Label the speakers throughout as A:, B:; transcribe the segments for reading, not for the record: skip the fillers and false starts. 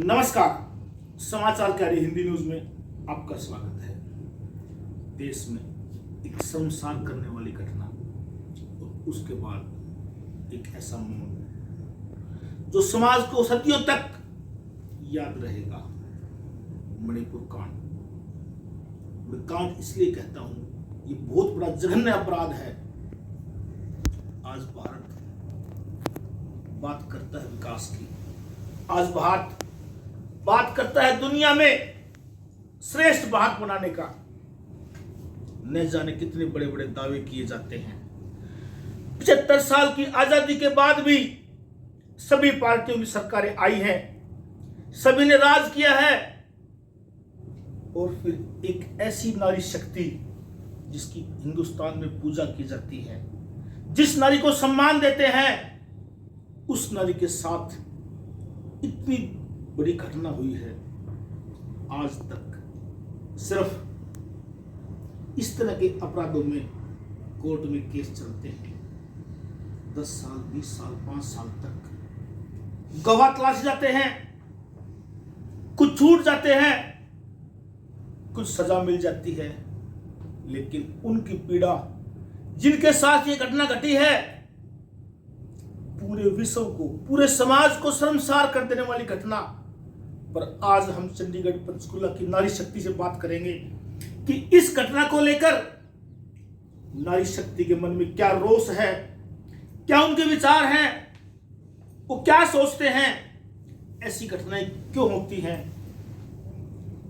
A: नमस्कार, समाचार कार्य हिंदी न्यूज में आपका स्वागत है। देश में एक शर्मसार करने वाली घटना और उसके बाद एक ऐसा मौन जो समाज को सदियों तक याद रहेगा। मणिपुर कांड। मैं कांड इसलिए कहता हूं, ये बहुत बड़ा जघन्य अपराध है। आज भारत बात करता है विकास की, आज भारत बात करता है दुनिया में श्रेष्ठ भारत बनाने का। न जाने कितने बड़े बड़े दावे किए जाते हैं। 75 साल की आजादी के बाद भी सभी पार्टियों की सरकारें आई हैं, सभी ने राज किया है, और फिर एक ऐसी नारी शक्ति जिसकी हिंदुस्तान में पूजा की जाती है, जिस नारी को सम्मान देते हैं, उस नारी के साथ इतनी बड़ी घटना हुई है। आज तक सिर्फ इस तरह के अपराधों में कोर्ट में केस चलते हैं। 10 साल, 20 साल, 5 साल तक गवाह तलाश जाते हैं, कुछ छूट जाते हैं, कुछ सजा मिल जाती है, लेकिन उनकी पीड़ा, जिनके साथ ये घटना घटी है, पूरे विश्व को, पूरे समाज को शर्मसार कर देने वाली घटना पर आज हम चंडीगढ़ पंचकुला की नारी शक्ति से बात करेंगे कि इस घटना को लेकर नारी शक्ति के मन में क्या रोष है, क्या उनके विचार हैं, वो क्या सोचते हैं, ऐसी घटनाएं क्यों होती हैं,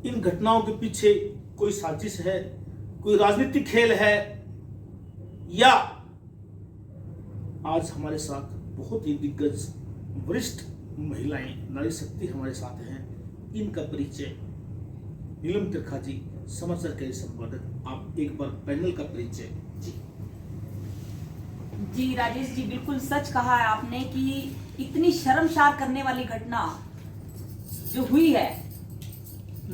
A: इन घटनाओं के पीछे कोई साजिश है, कोई राजनीतिक खेल है, या आज हमारे साथ बहुत ही दिग्गज वरिष्ठ महिलाएं नारी शक्ति हमारे साथ हैं। इनका परिचय नीलम त्रिखा जी, समाचार के संपादक। आप एक बार पैनल का परिचय
B: जी राजेश जी, बिल्कुल सच कहा है आपने कि इतनी शर्मसार करने वाली घटना जो हुई है,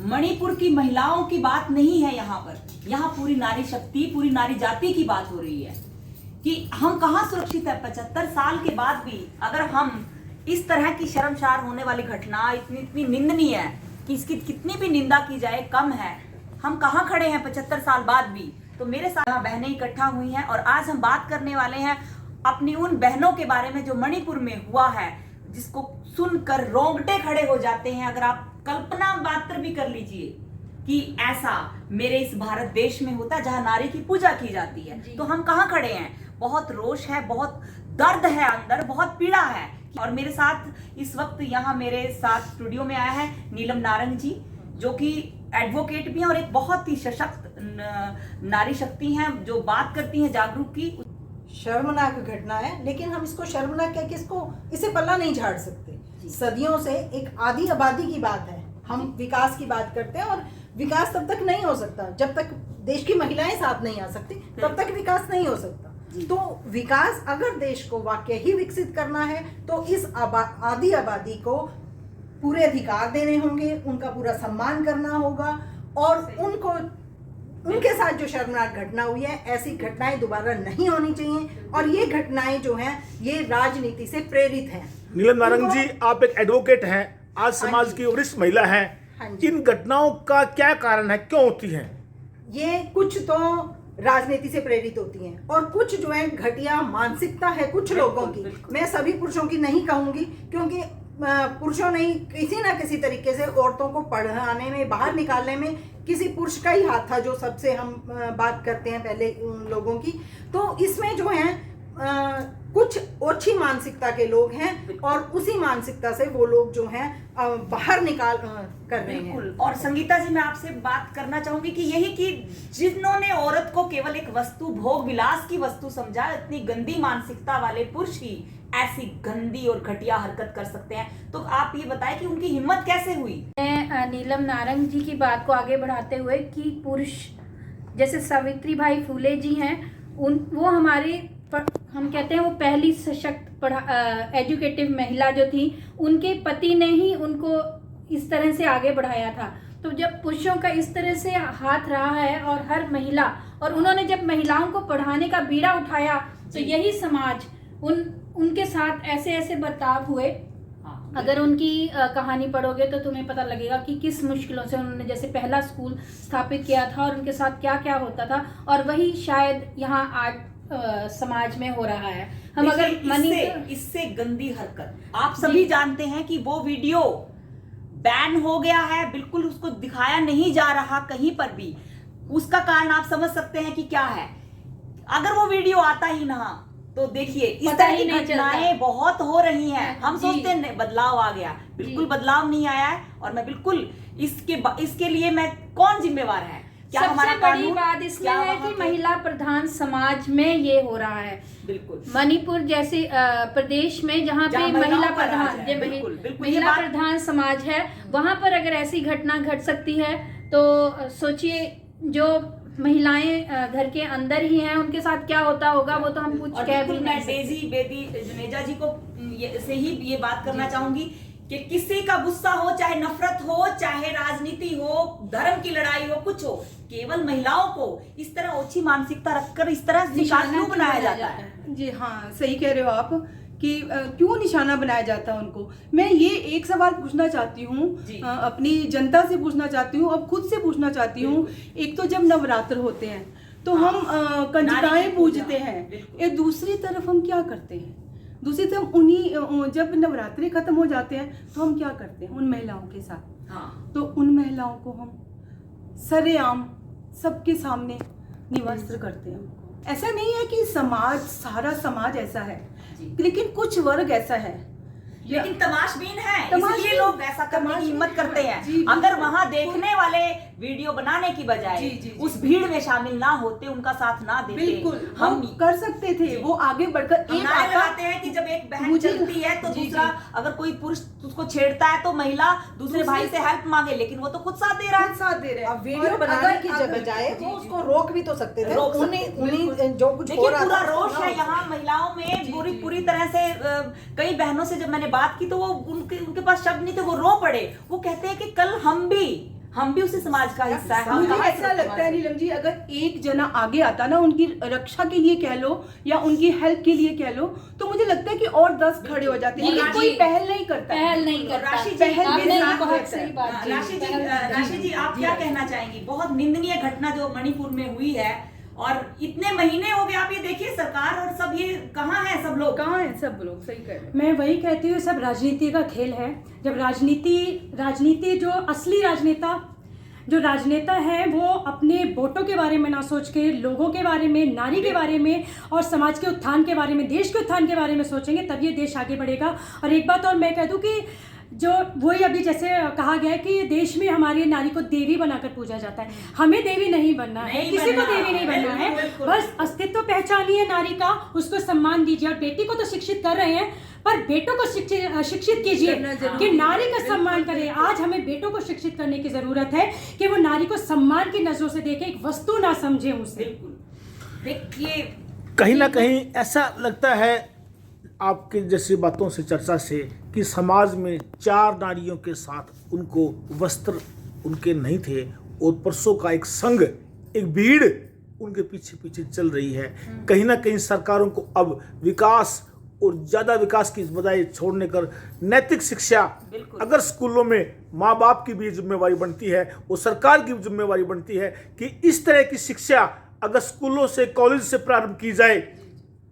B: मणिपुर की महिलाओं की बात नहीं है यहाँ पर। यहाँ पूरी नारी शक्ति, पूरी नारी जाति की बात हो रही है कि हम कहाँ सुरक्षित है। 75 साल के बाद भी अगर हम इस तरह की शर्मसार होने वाली घटना, इतनी निंदनीय है कि इसकी कितनी भी निंदा की जाए कम है। हम कहाँ खड़े हैं 75 साल बाद भी। तो मेरे साथ बहनें इकट्ठा हुई हैं और आज हम बात करने वाले हैं अपनी उन बहनों के बारे में जो मणिपुर में हुआ है, जिसको सुनकर रोंगटे खड़े हो जाते हैं। अगर आप कल्पना मात्र भी कर लीजिए कि ऐसा मेरे इस भारत देश में होता जहां नारी की पूजा की जाती है, तो हम कहाँ खड़े हैं। बहुत रोष है, बहुत दर्द है अंदर, बहुत पीड़ा है। और मेरे साथ इस वक्त यहाँ मेरे साथ स्टूडियो में आया है नीलम नारंग जी, जो कि एडवोकेट भी हैं और एक बहुत ही सशक्त नारी शक्ति हैं, जो बात करती हैं जागरूक की।
C: शर्मनाक घटना है, लेकिन हम इसको शर्मनाक कह के इसे पल्ला नहीं झाड़ सकते। सदियों से एक आधी आबादी की बात है। हम विकास की बात करते हैं और विकास तब तक नहीं हो सकता जब तक देश की महिलाएं साथ नहीं आ सकती, तब तक विकास नहीं हो सकता। तो विकास अगर देश को वाकई ही विकसित करना है तो इस आधी आबादी को पूरे अधिकार देने होंगे, उनका पूरा सम्मान करना होगा, और उनके साथ जो शर्मनाक घटना हुई है, ऐसी घटनाएं दोबारा नहीं होनी चाहिए। और ये घटनाएं जो हैं, ये राजनीति से प्रेरित हैं।
A: नीलम नारंग जी, आप एक एडवोकेट हैं, आज समाज की वरिष्ठ महिला हैं। इन घटनाओं का क्या कारण है, क्यों होती है?
C: ये कुछ तो राजनीति से प्रेरित होती हैं और कुछ जो है घटिया मानसिकता है कुछ लोगों की। मैं सभी पुरुषों की नहीं कहूंगी, क्योंकि पुरुषों ने किसी ना किसी तरीके से औरतों को पढ़ाने में, बाहर निकालने में किसी पुरुष का ही हाथ था, जो सबसे हम बात करते हैं पहले उन लोगों की। तो इसमें जो है कुछ ओछी मानसिकता के लोग हैं और उसी मानसिकता से वो लोग जो हैं बाहर निकाल कर रहे हैं।
B: और संगीता जी, मैं आपसे बात करना चाहूंगी कि यही कि जिन्होंने औरत को केवल एक वस्तु, भोग विलास की वस्तु समझा, इतनी गंदी मानसिकता वाले पुरुष ही ऐसी गंदी और घटिया हरकत कर सकते हैं। तो आप ये बताएं कि उनकी हिम्मत कैसे हुई।
D: मैं नीलम नारंग जी की बात को आगे बढ़ाते हुए कि पुरुष जैसे सावित्री बाई फुले जी हैं, वो हमारे हम कहते हैं वो पहली सशक्त एजुकेटिव महिला जो थी, उनके पति ने ही उनको इस तरह से आगे बढ़ाया था। तो जब पुरुषों का इस तरह से हाथ रहा है और हर महिला, और उन्होंने जब महिलाओं को पढ़ाने का बीड़ा उठाया, तो यही समाज उनके साथ ऐसे ऐसे बर्ताव हुए अगर उनकी कहानी पढ़ोगे तो तुम्हें पता लगेगा कि किस मुश्किलों से उन्होंने जैसे पहला स्कूल स्थापित किया था और उनके साथ क्या क्या होता था, और वही शायद यहाँ आर्ट समाज में हो रहा है। हम अगर
B: इससे गंदी हरकत, आप सभी जानते हैं कि वो वीडियो बैन हो गया है, बिल्कुल उसको दिखाया नहीं जा रहा कहीं पर भी। उसका कारण आप समझ सकते हैं कि क्या है। अगर वो वीडियो आता ही ना तो देखिए इस तरह की घटनाएं बहुत हो रही हैं। हम सोचते हैं बदलाव आ गया, बिल्कुल बदलाव नहीं आया है। और मैं बिल्कुल इसके लिए मैं कौन जिम्मेवार है? क्या हमारा
D: बड़ी बात इसमें है कि महिला प्रधान समाज में ये हो रहा है।
B: बिल्कुल
D: मणिपुर जैसे प्रदेश में जहाँ पे महिला प्रधान समाज है, वहां पर अगर ऐसी घटना घट सकती है तो सोचिए जो महिलाएं घर के अंदर ही हैं उनके साथ क्या होता होगा, वो तो हम कुछ कह भी नहीं सकते।
B: डेजी बेदी जुनेजा जी को से ही ये बात करना चाहूंगी कि किसी का गुस्सा हो, चाहे नफरत हो, चाहे राजनीति हो, धर्म की लड़ाई हो, कुछ हो, केवल महिलाओं को इस तरह ओछी मानसिकता रखकर इस तरह निशाना क्यों बनाया जाता है?
E: जी हाँ, सही कह रहे हो आप कि क्यों निशाना बनाया जाता है उनको। मैं ये एक सवाल पूछना चाहती हूँ, अपनी जनता से पूछना चाहती हूँ, अब खुद से पूछना चाहती हूँ। एक तो जब नवरात्र होते हैं तो हम कंजकाएं पूजते हैं, एक दूसरी तरफ हम क्या करते हैं? दूसरी तरफ उन्हीं जब नवरात्रि खत्म हो जाते हैं तो हम क्या करते हैं उन महिलाओं के साथ? तो उन महिलाओं को हम सरेआम सबके सामने निवस्त्र करते हैं। ऐसा नहीं है कि समाज, सारा समाज ऐसा है, लेकिन कुछ वर्ग ऐसा है,
B: लेकिन तमाशबीन है, इसलिए लोग ऐसा करने की हिम्मत करते हैं। अगर वहां देखने वाले वीडियो बनाने की बजाय उस भीड़ में शामिल ना होते, उनका साथ ना देते,
E: बिल्कुल
B: हम
E: कर सकते थे। वो आगे बढ़कर
B: एक लगाते हैं कि जब एक बहन चलती है तो दूसरा, अगर कोई पुरुष उसको छेड़ता है तो महिला दूसरे भाई से हेल्प मांगे, लेकिन वो तो खुद साथ दे रहा है।
C: अब वीडियो बनाने की बजाय वो उसको रोक भी तो सकते थे। उन्हीं जो कुछ हो रहा
B: पूरा रोष है यहाँ महिलाओं में पूरी तरह से। कई बहनों से जब मैंने बात की तो वो उनके पास शब्द नहीं थे, वो रो पड़े। वो कहते हैं कि कल हम भी उसी समाज का हिस्सा है।
E: मुझे ऐसा लगता है नीलम जी, अगर एक जना आगे आता ना उनकी रक्षा के लिए कह लो या उनकी हेल्प के लिए कह लो, तो मुझे लगता है कि और 10 खड़े हो जाते हैं, लेकिन कोई पहल नहीं करता।
B: राशि जी आप क्या कहना चाहेंगी? बहुत निंदनीय घटना जो मणिपुर में हुई है, और इतने महीने हो गए, आप ये देखिए सरकार और सब, ये कहाँ है सब लोग?
E: कहाँ है सब लोग? सही कह रहे हैं।
F: मैं वही कहती हूँ, सब राजनीति का खेल है। जब राजनीति जो असली राजनेता है वो अपने वोटों के बारे में ना सोच के लोगों के बारे में, नारी के बारे में और समाज के उत्थान के बारे में, देश के उत्थान के बारे में सोचेंगे, तब ये देश आगे बढ़ेगा। और एक बात और मैं कह दूं कि जो वही अभी जैसे कहा गया है कि देश में हमारी नारी को देवी बनाकर पूजा जाता है। हमें देवी नहीं बनना है, किसी को देवी नहीं बनना है, बस अस्तित्व पहचानिए नारी का, उसको सम्मान दीजिए। और बेटी को तो शिक्षित कर रहे हैं, पर बेटों को शिक्षित कीजिए कि नारी का सम्मान करें। आज हमें बेटों को शिक्षित करने की जरूरत है कि वो नारी को सम्मान की नजरों से देखें, एक वस्तु ना समझे उसे।
B: देखिए
A: कहीं ना कहीं ऐसा लगता है आपके जैसी बातों से, चर्चा से, कि समाज में 4 नारियों के साथ उनको वस्त्र उनके नहीं थे, और परसों का एक संघ, एक भीड़ उनके पीछे पीछे चल रही है। कहीं ना कहीं सरकारों को अब विकास और ज़्यादा विकास की बजाय छोड़ने कर नैतिक शिक्षा, अगर स्कूलों में माँ बाप की भी जिम्मेवारी बनती है और सरकार की भी जिम्मेवारी बनती है कि इस तरह की शिक्षा अगर स्कूलों से, कॉलेज से प्रारंभ की जाए,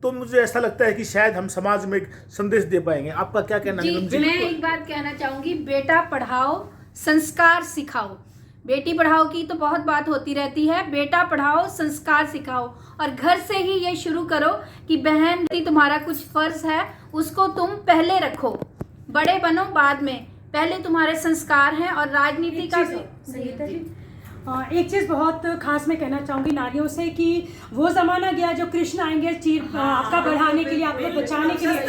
A: तो मुझे ऐसा लगता है कि शायद हम समाज में एक संदेश दे पाएंगे। आपका क्या कहना है?
D: मैं एक बात कहना चाहूंगी, बेटा पढ़ाओ संस्कार सिखाओ। बेटी पढ़ाओ की तो बहुत बात होती रहती है, बेटा पढ़ाओ संस्कार सिखाओ। और घर से ही ये शुरू करो कि बहन तुम्हारा कुछ फर्ज है, उसको तुम पहले रखो, बड़े बनो बाद में, पहले तुम्हारे संस्कार हैं। और राजनीति का
F: एक चीज़ बहुत खास मैं कहना चाहूँगी नारियों से कि वो ज़माना गया जो कृष्ण आएंगे आपका बढ़ाने के लिए, आपको बचाने के लिए।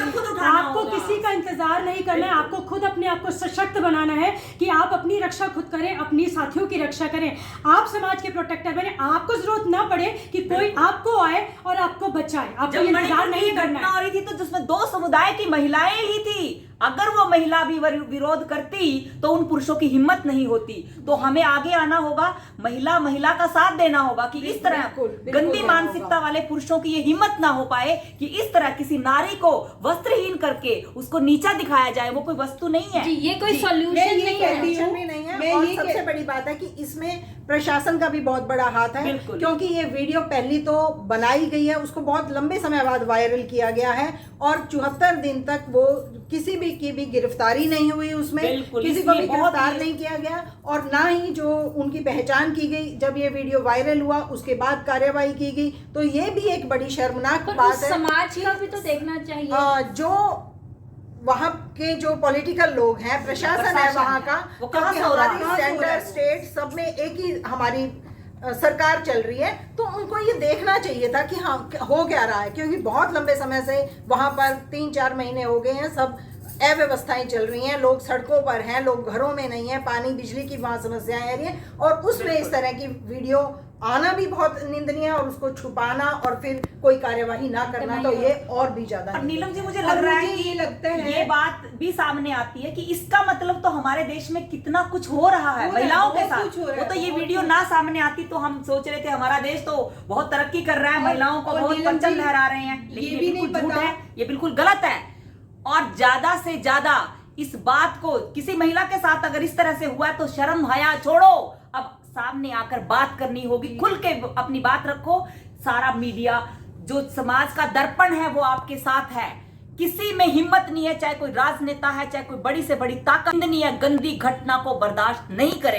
F: आपको किसी का इंतज़ार नहीं करना है, आपको खुद अपने आप को सशक्त बनाना है कि कि आप अपनी रक्षा खुद करें, अपनी साथियों की रक्षा करें, आप समाज के प्रोटेक्टर बने। आपको जरूरत ना पड़े कि कोई आपको आए और आपको बचाए, आपको
B: जब
F: इंतजार नहीं करना
B: घटना
F: है।
B: हो रही थी तो जिसमें 2 समुदाय की महिलाएं ही थी, अगर वो महिला भी विरोध करती तो उन पुरुषों की हिम्मत नहीं होती। तो हमें आगे आना होगा, महिला का साथ देना होगा कि इस तरह
C: बिल्कुल
B: गंदी
C: देना
B: मानसिकता वाले पुरुषों की ये हिम्मत ना हो पाए कि इस तरह किसी नारी को वस्त्रहीन करके उसको नीचा दिखाया जाए। वो कोई वस्तु नहीं है
D: जी, ये कोई
E: मैं
D: सॉल्यूशन
E: ये
D: नहीं है।
E: कहती
C: टेंशन भी नहीं है।
E: मैं
C: और
E: ये
C: सबसे बड़ी बात है कि इसमें प्रशासन का भी बहुत बड़ा हाथ है,
B: बिल्कुल।
C: क्योंकि ये वीडियो पहली तो बनाई गई है, उसको बहुत लंबे समय बाद वायरल किया गया है और 74 दिन तक वो किसी भी की भी गिरफ्तारी नहीं हुई उसमें,
B: बिल्कुल,
C: किसी को भी
B: इसलिए बहुत
C: गिरफ्तार
B: ही-
C: नहीं किया गया और ना ही जो उनकी पहचान की गई। जब ये वीडियो वायरल हुआ उसके बाद कार्यवाही की गई, तो ये भी एक बड़ी शर्मनाक
D: पर
C: बात
D: उस
C: है।
D: समाज का भी तो देखना चाहिए।
C: जो वहाँ के जो पॉलिटिकल लोग हैं, प्रशासन है वहाँ का,
B: वो कहाँ
C: क्योंकि
B: से हो रहा है?
C: हमारी
E: कहाँ से हो रहा है?
C: सेंटर स्टेट सब में एक ही हमारी सरकार चल रही है, तो उनको ये देखना चाहिए था कि हाँ हो क्या रहा है, क्योंकि बहुत लंबे समय से वहाँ पर 3-4 महीने हो गए हैं, सब अव्यवस्थाएं चल रही हैं, लोग सड़कों पर हैं, लोग घरों में नहीं है, पानी बिजली की वहाँ समस्याएं आ रही हैं और उसमें इस तरह की वीडियो आना भी बहुत निंदनीय है और उसको छुपाना और फिर कोई कार्यवाही ना करना, तो ये और भी ज्यादा
B: और नीलम जी मुझे
E: और
B: लग रहा है
E: मुझे
B: कि
E: ये लगता है-
B: ये बात भी सामने आती है कि इसका मतलब तो हमारे देश में कितना कुछ हो रहा है
E: हो रहा है,
B: महिलाओं के
E: बहुत
B: साथ।
E: कुछ हो रहा
B: वो
E: है,
B: तो ये
E: बहुत
B: वीडियो
E: कुछ।
B: ना सामने आती तो हम सोच रहे थे हमारा देश तो बहुत तरक्की कर रहा है, महिलाओं को
E: और
B: बहुत
E: नीलम
B: परचम
E: जी,
B: लहरा रहे हैं,
E: ये
B: लेकिन
E: भी
B: ये
E: नहीं
B: बिल्कुल झूठ
E: पता-
B: है, ये बिल्कुल गलत है। और ज्यादा से ज्यादा इस बात को किसी महिला के साथ अगर इस तरह से हुआ तो शर्म हया छोड़ो, अब सामने आकर बात करनी होगी, खुल के अपनी बात रखो। सारा मीडिया जो समाज का दर्पण है वो आपके साथ है, किसी में हिम्मत नहीं है, चाहे कोई राजनेता है, चाहे कोई बड़ी से बड़ी ताकत, निंदनीय गंदी घटना को बर्दाश्त नहीं करे।